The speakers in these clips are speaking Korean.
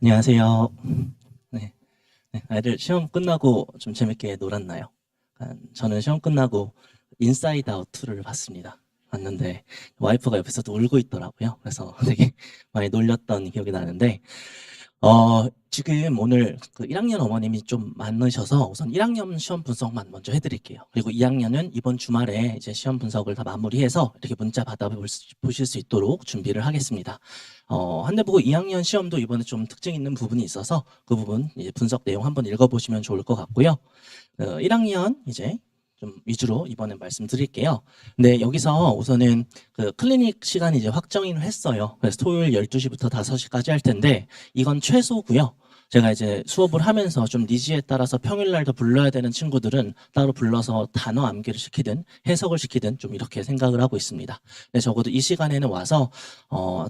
안녕하세요. 네, 네, 아이들 시험 끝나고 좀 재밌게 놀았나요? 저는 시험 끝나고 인사이드 아웃 2를 봤습니다. 봤는데 와이프가 옆에서도 울고 있더라고요. 그래서 되게 많이 놀렸던 기억이 나는데 지금 오늘 그 1학년 어머님이 좀 많으셔서 우선 1학년 시험 분석만 먼저 해드릴게요. 그리고 2학년은 이번 주말에 이제 시험 분석을 다 마무리해서 이렇게 문자 받아보실 수 있도록 준비를 하겠습니다. 한데 보고 2학년 시험도 이번에 좀 특징 있는 부분이 있어서 그 부분 이제 분석 내용 한번 읽어보시면 좋을 것 같고요. 1학년 이제 좀 위주로 이번에 말씀드릴게요. 근데 여기서 우선은 그 클리닉 시간이 이제 확정을 했어요. 그래서 토요일 12시부터 5시까지 할 텐데 이건 최소고요. 제가 이제 수업을 하면서 좀 니즈에 따라서 평일날도 불러야 되는 친구들은 따로 불러서 단어 암기를 시키든 해석을 시키든 좀 이렇게 생각을 하고 있습니다. 근데 적어도 이 시간에는 와서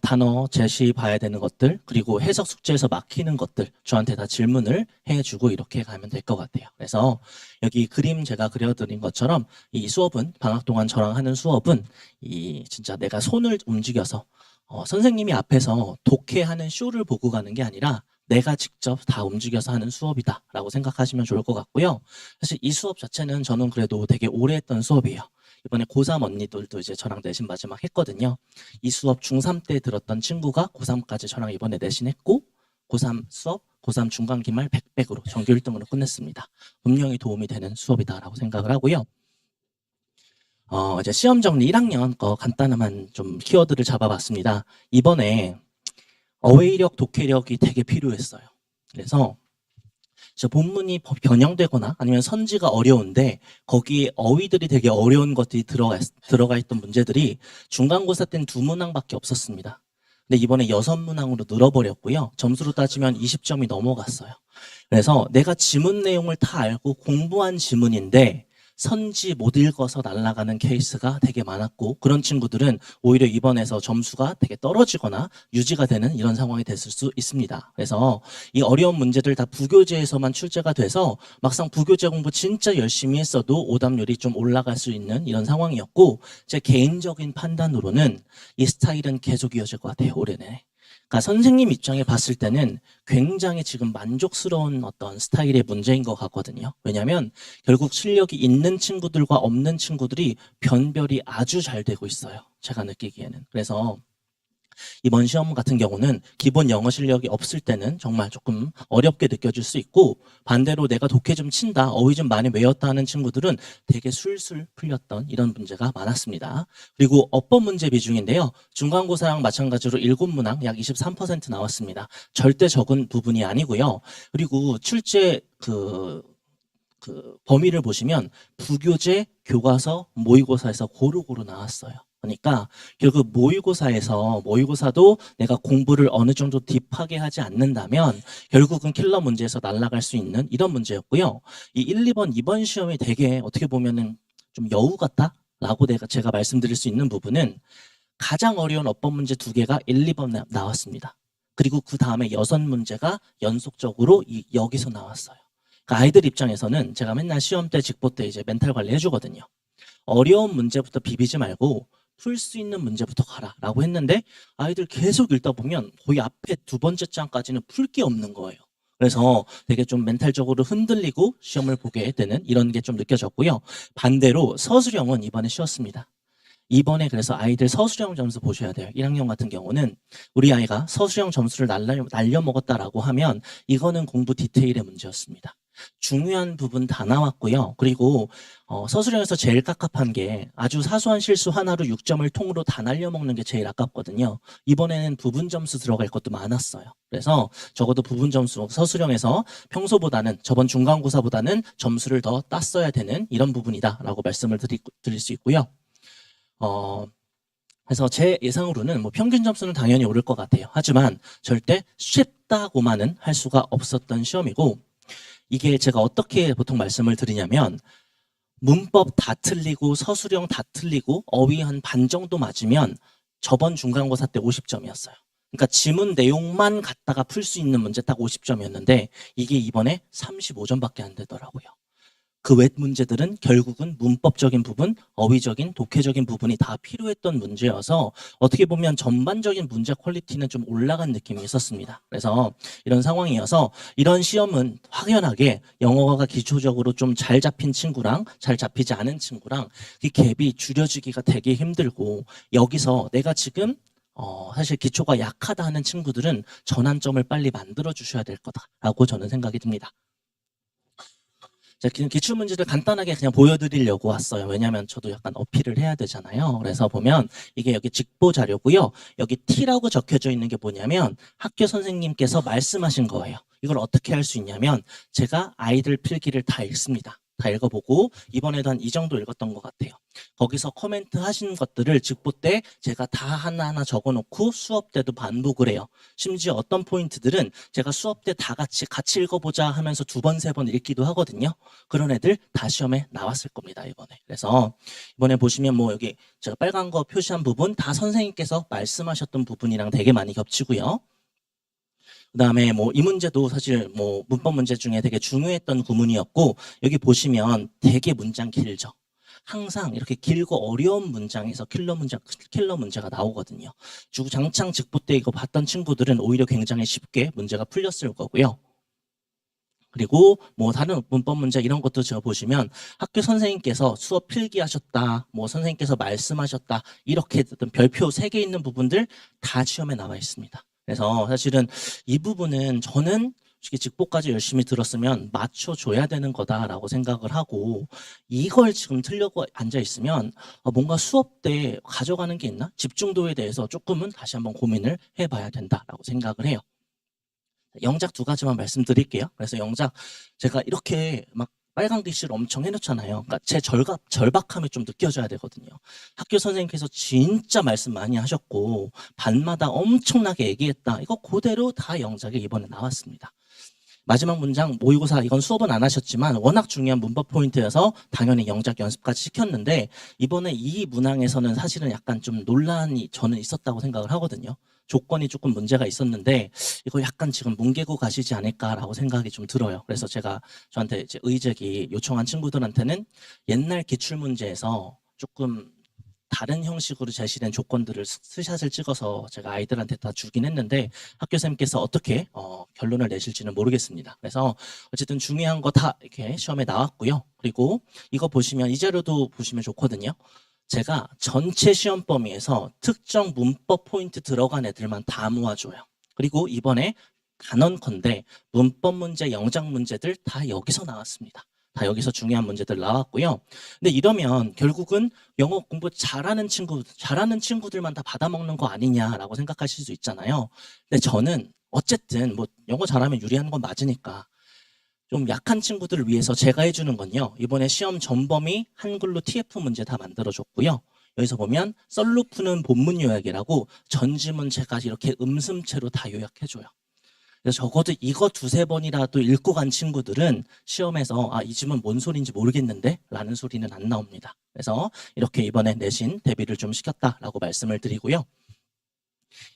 단어 제시 봐야 되는 것들 그리고 해석 숙제에서 막히는 것들 저한테 다 질문을 해주고 이렇게 가면 될 것 같아요. 그래서 여기 그림 제가 그려드린 것처럼 이 수업은 방학 동안 저랑 하는 수업은 이 진짜 내가 손을 움직여서 선생님이 앞에서 독해하는 쇼를 보고 가는 게 아니라 내가 직접 다 움직여서 하는 수업이다 라고 생각하시면 좋을 것 같고요. 사실 이 수업 자체는 저는 그래도 되게 오래 했던 수업이에요. 이번에 고3 언니들도 이제 저랑 내신 마지막 했거든요. 이 수업 중3 때 들었던 친구가 고3까지 저랑 이번에 내신했고 고3 수업, 고3 중간 기말 100으로 전교 1등으로 끝냈습니다. 분명히 도움이 되는 수업이다라고 생각을 하고요. 이제 시험 정리 1학년 거 간단한 좀 키워드를 잡아봤습니다. 이번에 어휘력, 독해력이 되게 필요했어요. 그래서 본문이 변형되거나 아니면 선지가 어려운데 거기에 어휘들이 되게 어려운 것들이 들어가 있던 문제들이 중간고사 때는 2문항밖에 없었습니다. 근데 이번에 6문항으로 늘어버렸고요. 점수로 따지면 20점이 넘어갔어요. 그래서 내가 지문 내용을 다 알고 공부한 지문인데 선지 못 읽어서 날아가는 케이스가 되게 많았고 그런 친구들은 오히려 이번에서 점수가 되게 떨어지거나 유지가 되는 이런 상황이 됐을 수 있습니다. 그래서 이 어려운 문제들 다 부교재에서만 출제가 돼서 막상 부교재 공부 진짜 열심히 했어도 오답률이 좀 올라갈 수 있는 이런 상황이었고 제 개인적인 판단으로는 이 스타일은 계속 이어질 것 같아요. 올해 내내. 그러니까 선생님 입장에 봤을 때는 굉장히 지금 만족스러운 어떤 스타일의 문제인 것 같거든요. 왜냐하면 결국 실력이 있는 친구들과 없는 친구들이 변별이 아주 잘 되고 있어요. 제가 느끼기에는. 그래서 이번 시험 같은 경우는 기본 영어 실력이 없을 때는 정말 조금 어렵게 느껴질 수 있고 반대로 내가 독해 좀 친다, 어휘 좀 많이 외웠다 하는 친구들은 되게 술술 풀렸던 이런 문제가 많았습니다. 그리고 어법 문제 비중인데요. 중간고사랑 마찬가지로 7문항 약 23% 나왔습니다. 절대 적은 부분이 아니고요. 그리고 출제 그 범위를 보시면 부교재, 교과서, 모의고사에서 고루고루 나왔어요. 그러니까 결국 모의고사도 내가 공부를 어느 정도 딥하게 하지 않는다면 결국은 킬러 문제에서 날아갈 수 있는 이런 문제였고요. 이 1, 2번, 2번 시험이 되게 어떻게 보면은 좀 여우 같다? 라고 제가 말씀드릴 수 있는 부분은 가장 어려운 어법 문제 2개가 1, 2번 나왔습니다. 그리고 그 다음에 6문제가 연속적으로 여기서 나왔어요. 그러니까 아이들 입장에서는 제가 맨날 시험 때 직보 때 이제 멘탈 관리 해주거든요. 어려운 문제부터 비비지 말고 풀 수 있는 문제부터 가라라고 했는데 아이들 계속 읽다 보면 거의 앞에 2번째 장까지는 풀 게 없는 거예요. 그래서 되게 좀 멘탈적으로 흔들리고 시험을 보게 되는 이런 게 좀 느껴졌고요. 반대로 서술형은 이번에 쉬웠습니다. 이번에 그래서 아이들 서술형 점수 보셔야 돼요. 1학년 같은 경우는 우리 아이가 서술형 점수를 날려먹었다라고 하면 이거는 공부 디테일의 문제였습니다. 중요한 부분 다 나왔고요. 그리고 서술형에서 제일 깝깝한 게 아주 사소한 실수 하나로 6점을 통으로 다 날려먹는 게 제일 아깝거든요. 이번에는 부분 점수 들어갈 것도 많았어요. 그래서 적어도 부분 점수 서술형에서 평소보다는 저번 중간고사보다는 점수를 더 땄어야 되는 이런 부분이다라고 말씀을 드릴 수 있고요. 그래서 제 예상으로는 뭐 평균 점수는 당연히 오를 것 같아요. 하지만 절대 쉽다고만은 할 수가 없었던 시험이고 이게 제가 어떻게 보통 말씀을 드리냐면 문법 다 틀리고 서술형 다 틀리고 어휘 한 반 정도 맞으면 저번 중간고사 때 50점이었어요. 그러니까 지문 내용만 갖다가 풀 수 있는 문제 딱 50점이었는데 이게 이번에 35점밖에 안 되더라고요. 그 외 문제들은 결국은 문법적인 부분, 어휘적인, 독해적인 부분이 다 필요했던 문제여서 어떻게 보면 전반적인 문제 퀄리티는 좀 올라간 느낌이 있었습니다. 그래서 이런 상황이어서 이런 시험은 확연하게 영어가 기초적으로 좀 잘 잡힌 친구랑 잘 잡히지 않은 친구랑 이 갭이 줄여지기가 되게 힘들고, 여기서 내가 지금 사실 기초가 약하다 하는 친구들은 전환점을 빨리 만들어 주셔야 될 거다라고 저는 생각이 듭니다. 제가 그냥 기출문제를 간단하게 그냥 보여드리려고 왔어요. 왜냐하면 저도 약간 어필을 해야 되잖아요. 그래서 보면 이게 여기 직보 자료고요. 여기 T라고 적혀져 있는 게 뭐냐면 학교 선생님께서 말씀하신 거예요. 이걸 어떻게 할 수 있냐면 제가 아이들 필기를 다 읽습니다. 다 읽어보고 이번에도 한 이 정도 읽었던 것 같아요. 거기서 코멘트 하신 것들을 직보 때 제가 다 하나하나 적어놓고 수업 때도 반복을 해요. 심지어 어떤 포인트들은 제가 수업 때 다 같이 읽어보자 하면서 두 번, 세 번 읽기도 하거든요. 그런 애들 다 시험에 나왔을 겁니다, 이번에. 그래서 이번에 보시면 뭐 여기 제가 빨간 거 표시한 부분 다 선생님께서 말씀하셨던 부분이랑 되게 많이 겹치고요. 그다음에 뭐 이 문제도 사실 뭐 문법 문제 중에 되게 중요했던 구문이었고, 여기 보시면 되게 문장 길죠. 항상 이렇게 길고 어려운 문장에서 킬러 문제가 나오거든요. 주구장창 직보 때 이거 봤던 친구들은 오히려 굉장히 쉽게 문제가 풀렸을 거고요. 그리고 뭐 다른 문법 문제 이런 것도 제가 보시면 학교 선생님께서 수업 필기하셨다, 뭐 선생님께서 말씀하셨다, 이렇게 어떤 별표 3개 있는 부분들 다 시험에 나와 있습니다. 그래서 사실은 이 부분은 저는 솔직히 직보까지 열심히 들었으면 맞춰줘야 되는 거다라고 생각을 하고, 이걸 지금 틀려고 앉아 있으면 뭔가 수업 때 가져가는 게 있나? 집중도에 대해서 조금은 다시 한번 고민을 해봐야 된다라고 생각을 해요. 영작 2가지만 말씀드릴게요. 그래서 영작 제가 이렇게 막 빨간 글씨를 엄청 해놓잖아요. 그러니까 제 절박함이 좀 느껴져야 되거든요. 학교 선생님께서 진짜 말씀 많이 하셨고 반마다 엄청나게 얘기했다. 이거 그대로 다 영작에 이번에 나왔습니다. 마지막 문장 모의고사, 이건 수업은 안 하셨지만 워낙 중요한 문법 포인트여서 당연히 영작 연습까지 시켰는데, 이번에 이 문항에서는 사실은 약간 좀 논란이 저는 있었다고 생각을 하거든요. 조건이 조금 문제가 있었는데 이거 약간 지금 뭉개고 가시지 않을까라고 생각이 좀 들어요. 그래서 제가 저한테 이제 의제기 요청한 친구들한테는 옛날 기출문제에서 조금 다른 형식으로 제시된 조건들을 스샷을 찍어서 제가 아이들한테 다 주긴 했는데 학교 선생님께서 어떻게 결론을 내실지는 모르겠습니다. 그래서 어쨌든 중요한 거 다 이렇게 시험에 나왔고요. 그리고 이거 보시면 이 자료도 보시면 좋거든요. 제가 전체 시험 범위에서 특정 문법 포인트 들어간 애들만 다 모아줘요. 그리고 이번에 단언컨대 문법 문제, 영작 문제들 다 여기서 나왔습니다. 다 여기서 중요한 문제들 나왔고요. 근데 이러면 결국은 영어 공부 잘하는 친구들만 다 받아먹는 거 아니냐라고 생각하실 수 있잖아요. 근데 저는 어쨌든 뭐 영어 잘하면 유리한 건 맞으니까 좀 약한 친구들을 위해서 제가 해주는 건요. 이번에 시험 전범위 한글로 TF 문제 다 만들어줬고요. 여기서 보면 썰로 푸는 본문 요약이라고 전지문 제가 이렇게 음슴체로 다 요약해줘요. 그래서 적어도 이거 2-3번이라도 읽고 간 친구들은 시험에서 이 지문 뭔 소리인지 모르겠는데 라는 소리는 안 나옵니다. 그래서 이렇게 이번에 내신 대비를 좀 시켰다라고 말씀을 드리고요.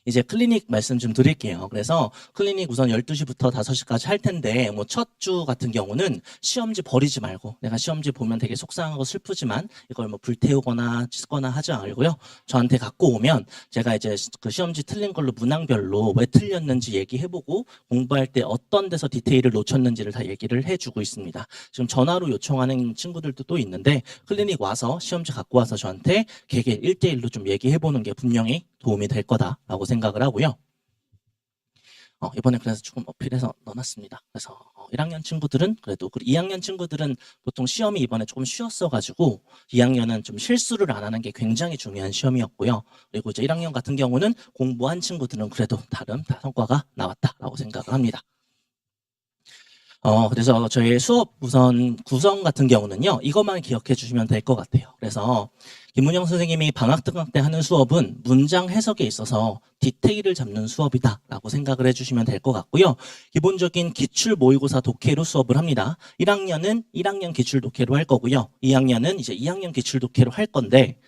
이제 클리닉 말씀 좀 드릴게요. 그래서 클리닉 우선 12시부터 5시까지 할 텐데 뭐 첫 주 같은 경우는 시험지 버리지 말고, 내가 시험지 보면 되게 속상하고 슬프지만 이걸 뭐 불태우거나 찢거나 하지 말고요. 저한테 갖고 오면 제가 이제 그 시험지 틀린 걸로 문항별로 왜 틀렸는지 얘기해보고 공부할 때 어떤 데서 디테일을 놓쳤는지를 다 얘기를 해주고 있습니다. 지금 전화로 요청하는 친구들도 또 있는데 클리닉 와서 시험지 갖고 와서 저한테 개개 1대1로 좀 얘기해보는 게 분명히 도움이 될 거다라고 생각을 하고요. 이번에 그래서 조금 어필해서 넣어놨습니다. 그래서 1학년 친구들은 그래도, 그리고 2학년 친구들은 보통 시험이 이번에 조금 쉬웠어가지고 2학년은 좀 실수를 안 하는 게 굉장히 중요한 시험이었고요. 그리고 이제 1학년 같은 경우는 공부한 친구들은 그래도 나름 다 성과가 나왔다라고 생각을 합니다. 그래서 저희 수업 우선 구성 같은 경우는요, 이것만 기억해 주시면 될 것 같아요. 그래서 김문영 선생님이 방학특강 때 하는 수업은 문장 해석에 있어서 디테일을 잡는 수업이다라고 생각을 해주시면 될 것 같고요. 기본적인 기출 모의고사 독해로 수업을 합니다. 1학년은 1학년 기출 독해로 할 거고요. 2학년은 이제 2학년 기출 독해로 할 건데,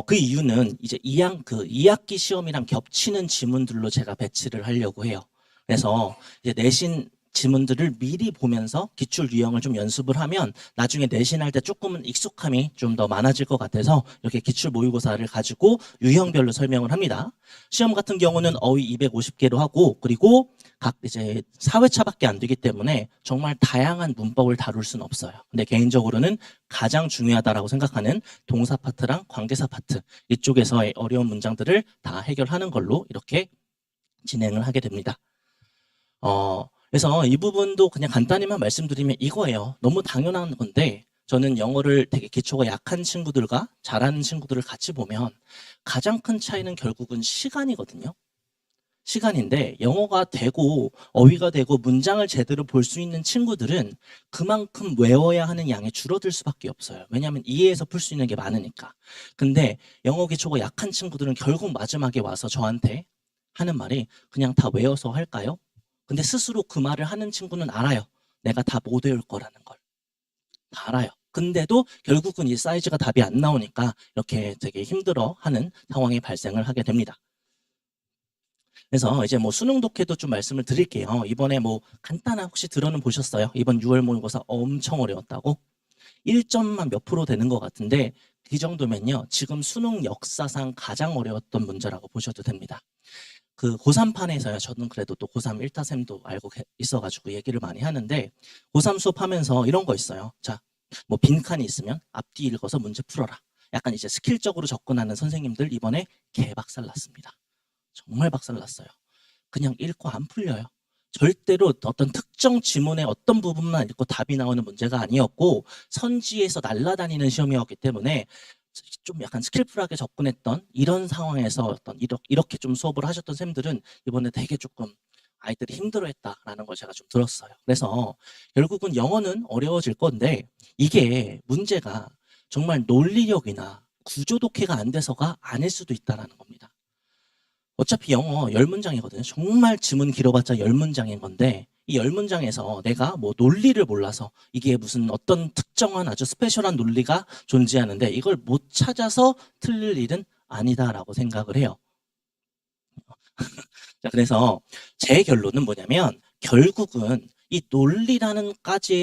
그 이유는 이제 2학기 시험이랑 겹치는 지문들로 제가 배치를 하려고 해요. 그래서 이제 내신 지문들을 미리 보면서 기출 유형을 좀 연습을 하면 나중에 내신할 때 조금은 익숙함이 좀 더 많아질 것 같아서 이렇게 기출 모의고사를 가지고 유형별로 설명을 합니다. 시험 같은 경우는 어휘 250개로 하고 그리고 각 이제 4회차밖에 안 되기 때문에 정말 다양한 문법을 다룰 수는 없어요. 근데 개인적으로는 가장 중요하다라고 생각하는 동사 파트랑 관계사 파트 이쪽에서의 어려운 문장들을 다 해결하는 걸로 이렇게 진행을 하게 됩니다. 그래서 이 부분도 그냥 간단히만 말씀드리면 이거예요. 너무 당연한 건데 저는 영어를 되게 기초가 약한 친구들과 잘하는 친구들을 같이 보면 가장 큰 차이는 결국은 시간이거든요. 시간인데 영어가 되고 어휘가 되고 문장을 제대로 볼 수 있는 친구들은 그만큼 외워야 하는 양이 줄어들 수밖에 없어요. 왜냐하면 이해해서 풀 수 있는 게 많으니까. 근데 영어 기초가 약한 친구들은 결국 마지막에 와서 저한테 하는 말이 그냥 다 외워서 할까요? 근데 스스로 그 말을 하는 친구는 알아요. 내가 다 못 외울 거라는 걸. 다 알아요. 근데도 결국은 이 사이즈가 답이 안 나오니까 이렇게 되게 힘들어하는 상황이 발생을 하게 됩니다. 그래서 이제 뭐 수능 독해도 좀 말씀을 드릴게요. 이번에 뭐 간단한 혹시 들어는 보셨어요? 이번 6월 모의고사 엄청 어려웠다고? 1점만 몇 프로 되는 것 같은데 그 정도면요. 지금 수능 역사상 가장 어려웠던 문제라고 보셔도 됩니다. 그 고3판에서요. 저는 그래도 또 고3 1타sem도 알고 있어가지고 얘기를 많이 하는데 고3 수업하면서 이런 거 있어요. 자, 뭐 빈칸이 있으면 앞뒤 읽어서 문제 풀어라. 약간 이제 스킬적으로 접근하는 선생님들 이번에 개박살 났습니다. 정말 박살났어요. 그냥 읽고 안 풀려요. 절대로 어떤 특정 지문의 어떤 부분만 읽고 답이 나오는 문제가 아니었고 선지에서 날아다니는 시험이었기 때문에 좀 약간 스킬풀하게 접근했던 이런 상황에서 어떤 이렇게 좀 수업을 하셨던 쌤들은 이번에 되게 조금 아이들이 힘들어했다라는 걸 제가 좀 들었어요. 그래서 결국은 영어는 어려워질 건데 이게 문제가 정말 논리력이나 구조 독해가 안 돼서가 아닐 수도 있다는 겁니다. 어차피 영어 10문장이거든요. 정말 지문 길어봤자 10문장인 건데 이 10문장에서 내가 뭐 논리를 몰라서 이게 무슨 어떤 특정한 아주 스페셜한 논리가 존재하는데 이걸 못 찾아서 틀릴 일은 아니다라고 생각을 해요. 자, 그래서 제 결론은 뭐냐면 결국은 이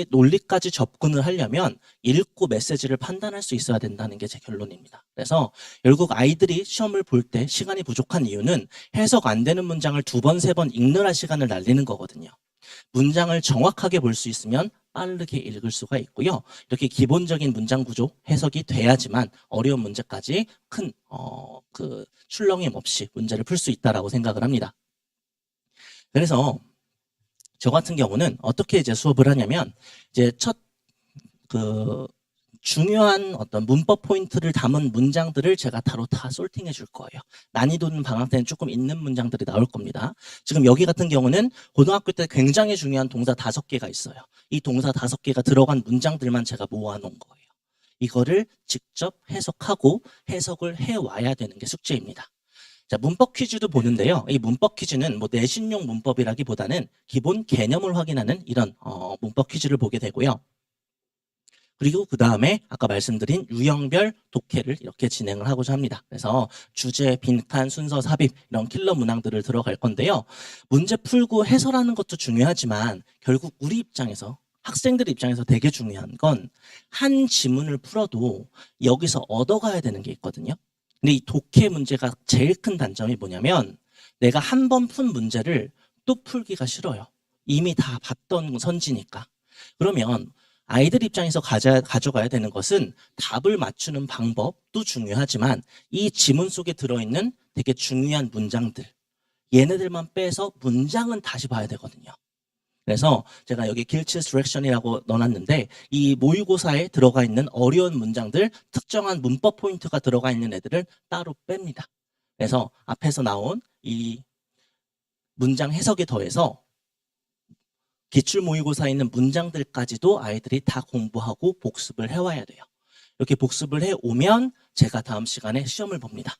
논리까지 접근을 하려면 읽고 메시지를 판단할 수 있어야 된다는 게 제 결론입니다. 그래서 결국 아이들이 시험을 볼 때 시간이 부족한 이유는 해석 안 되는 문장을 2번, 3번 읽느라 시간을 날리는 거거든요. 문장을 정확하게 볼 수 있으면 빠르게 읽을 수가 있고요. 이렇게 기본적인 문장 구조 해석이 돼야지만 어려운 문제까지 큰 출렁임 없이 문제를 풀 수 있다라고 생각을 합니다. 그래서 저 같은 경우는 어떻게 이제 수업을 하냐면 이제 중요한 어떤 문법 포인트를 담은 문장들을 제가 다 솔팅해 줄 거예요. 난이도는 방학 때는 조금 있는 문장들이 나올 겁니다. 지금 여기 같은 경우는 고등학교 때 굉장히 중요한 동사 5개가 있어요. 이 동사 5개가 들어간 문장들만 제가 모아놓은 거예요. 이거를 직접 해석하고 해석을 해와야 되는 게 숙제입니다. 자, 문법 퀴즈도 보는데요. 이 문법 퀴즈는 뭐 내신용 문법이라기보다는 기본 개념을 확인하는 이런 문법 퀴즈를 보게 되고요. 그리고 그 다음에 아까 말씀드린 유형별 독해를 이렇게 진행을 하고자 합니다. 그래서 주제, 빈칸, 순서, 삽입 이런 킬러 문항들을 들어갈 건데요. 문제 풀고 해설하는 것도 중요하지만 결국 우리 입장에서 학생들 입장에서 되게 중요한 건 한 지문을 풀어도 여기서 얻어가야 되는 게 있거든요. 근데 이 독해 문제가 제일 큰 단점이 뭐냐면 내가 한 번 푼 문제를 또 풀기가 싫어요. 이미 다 봤던 선지니까. 그러면 아이들 입장에서 가져가야 되는 것은 답을 맞추는 방법도 중요하지만 이 지문 속에 들어있는 되게 중요한 문장들 얘네들만 빼서 문장은 다시 봐야 되거든요. 그래서 제가 여기 길치 디렉션이라고 넣어놨는데 이 모의고사에 들어가 있는 어려운 문장들 특정한 문법 포인트가 들어가 있는 애들을 따로 뺍니다. 그래서 앞에서 나온 이 문장 해석에 더해서 기출 모의고사에 있는 문장들까지도 아이들이 다 공부하고 복습을 해와야 돼요. 이렇게 복습을 해오면 제가 다음 시간에 시험을 봅니다.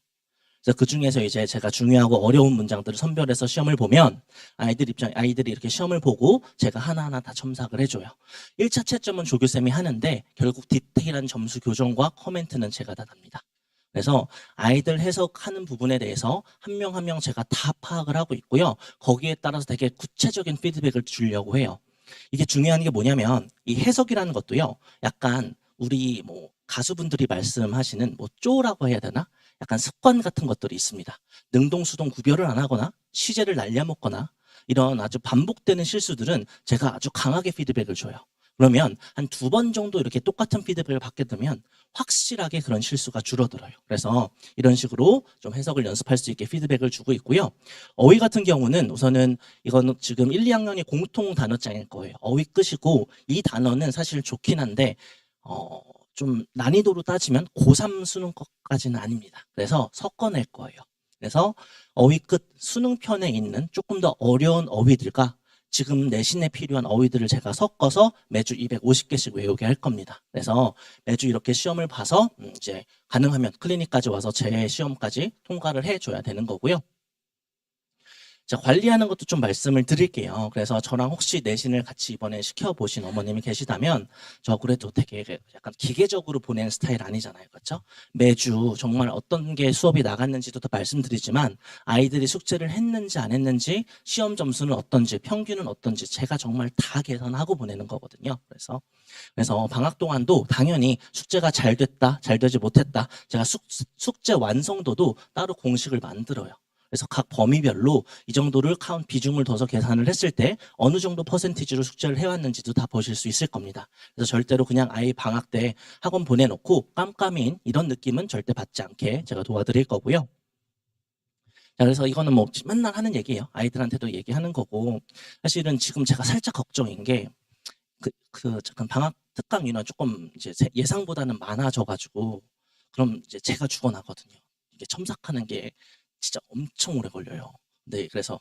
그래서 그 중에서 이제 제가 중요하고 어려운 문장들을 선별해서 시험을 보면 아이들이 이렇게 시험을 보고 제가 하나하나 다 첨삭을 해줘요. 1차 채점은 조교쌤이 하는데 결국 디테일한 점수 교정과 코멘트는 제가 다 답니다. 그래서 아이들 해석하는 부분에 대해서 한 명 한 명 제가 다 파악을 하고 있고요. 거기에 따라서 되게 구체적인 피드백을 주려고 해요. 이게 중요한 게 뭐냐면 이 해석이라는 것도요. 약간 우리 뭐 가수분들이 말씀하시는 뭐 쪼라고 해야 되나? 약간 습관 같은 것들이 있습니다. 능동수동 구별을 안 하거나 시제를 날려먹거나 이런 아주 반복되는 실수들은 제가 아주 강하게 피드백을 줘요. 그러면 한 2번 정도 이렇게 똑같은 피드백을 받게 되면 확실하게 그런 실수가 줄어들어요. 그래서 이런 식으로 좀 해석을 연습할 수 있게 피드백을 주고 있고요. 어휘 같은 경우는 우선은 이거는 지금 1, 2학년이 공통 단어장일 거예요. 어휘 끝이고 이 단어는 사실 좋긴 한데 좀 난이도로 따지면 고3 수능 것까지는 아닙니다. 그래서 섞어낼 거예요. 그래서 어휘 끝 수능편에 있는 조금 더 어려운 어휘들과 지금 내신에 필요한 어휘들을 제가 섞어서 매주 250개씩 외우게 할 겁니다. 그래서 매주 이렇게 시험을 봐서 이제 가능하면 클리닉까지 와서 제 시험까지 통과를 해줘야 되는 거고요. 자, 관리하는 것도 좀 말씀을 드릴게요. 그래서 저랑 혹시 내신을 같이 이번에 시켜보신 어머님이 계시다면 저 그래도 되게 약간 기계적으로 보내는 스타일 아니잖아요. 그렇죠? 매주 정말 어떤 게 수업이 나갔는지도 더 말씀드리지만 아이들이 숙제를 했는지 안 했는지 시험 점수는 어떤지 평균은 어떤지 제가 정말 다 계산하고 보내는 거거든요. 그래서 방학 동안도 당연히 숙제가 잘 됐다, 잘 되지 못했다. 제가 숙제 완성도도 따로 공식을 만들어요. 그래서 각 범위별로 이 정도를 비중을 둬서 계산을 했을 때 어느 정도 퍼센티지로 숙제를 해왔는지도 다 보실 수 있을 겁니다. 그래서 절대로 그냥 아이 방학 때 학원 보내놓고 깜깜인 이런 느낌은 절대 받지 않게 제가 도와드릴 거고요. 자, 그래서 이거는 뭐 맨날 하는 얘기예요. 아이들한테도 얘기하는 거고 사실은 지금 제가 살짝 걱정인 게 잠깐 방학 특강 인원 조금 이제 예상보다는 많아져가지고 그럼 이제 제가 죽어나거든요. 이게 첨삭하는 게 진짜 엄청 오래 걸려요. 네, 그래서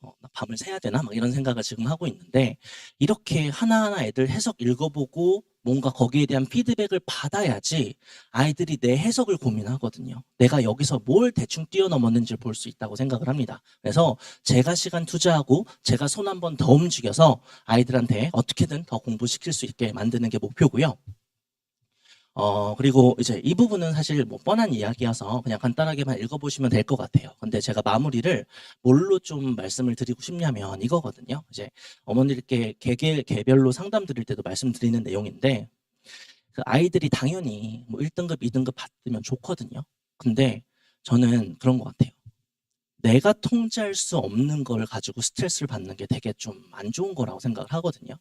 나 밤을 새야 되나? 막 이런 생각을 지금 하고 있는데 이렇게 하나하나 애들 해석 읽어보고 뭔가 거기에 대한 피드백을 받아야지 아이들이 내 해석을 고민하거든요. 내가 여기서 뭘 대충 뛰어넘었는지를 볼 수 있다고 생각을 합니다. 그래서 제가 시간 투자하고 제가 손 한 번 더 움직여서 아이들한테 어떻게든 더 공부시킬 수 있게 만드는 게 목표고요. 그리고 이제 이 부분은 사실 뭐 뻔한 이야기여서 그냥 간단하게만 읽어보시면 될 것 같아요. 근데 제가 마무리를 뭘로 좀 말씀을 드리고 싶냐면 이거거든요. 이제 어머니께 개별로 상담 드릴 때도 말씀드리는 내용인데 그 아이들이 당연히 뭐 1등급, 2등급 받으면 좋거든요. 근데 저는 그런 것 같아요. 내가 통제할 수 없는 걸 가지고 스트레스를 받는 게 되게 좀 안 좋은 거라고 생각을 하거든요.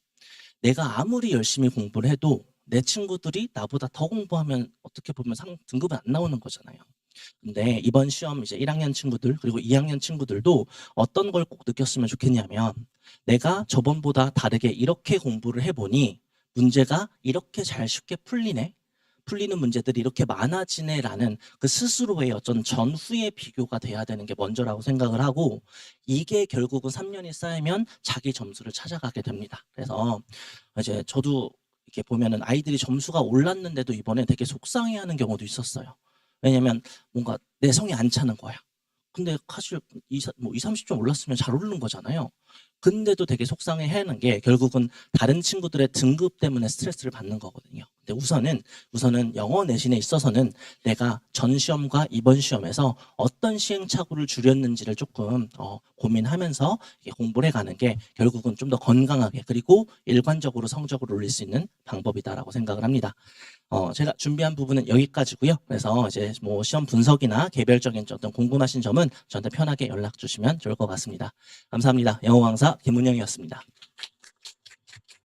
내가 아무리 열심히 공부를 해도 내 친구들이 나보다 더 공부하면 어떻게 보면 등급은 안 나오는 거잖아요. 근데 이번 시험 이제 1학년 친구들 그리고 2학년 친구들도 어떤 걸 꼭 느꼈으면 좋겠냐면 내가 저번보다 다르게 이렇게 공부를 해보니 문제가 이렇게 잘 쉽게 풀리는 문제들이 이렇게 많아지네라는 그 스스로의 어떤 전후의 비교가 돼야 되는 게 먼저라고 생각을 하고 이게 결국은 3년이 쌓이면 자기 점수를 찾아가게 됩니다. 그래서 이제 저도 이렇게 보면은 아이들이 점수가 올랐는데도 이번에 되게 속상해하는 경우도 있었어요. 왜냐면 뭔가 내 성이 안 차는 거야. 근데 사실 30점 올랐으면 잘 오르는 거잖아요. 근데도 되게 속상해하는 게 결국은 다른 친구들의 등급 때문에 스트레스를 받는 거거든요. 근데 우선은 영어 내신에 있어서는 내가 전 시험과 이번 시험에서 어떤 시행착오를 줄였는지를 조금 고민하면서 공부를 해가는 게 결국은 좀 더 건강하게 그리고 일관적으로 성적을 올릴 수 있는 방법이다라고 생각을 합니다. 제가 준비한 부분은 여기까지고요. 그래서 이제 뭐 시험 분석이나 개별적인 어떤 궁금하신 점은 저한테 편하게 연락 주시면 좋을 것 같습니다. 감사합니다. 영어 강사 김문영이었습니다.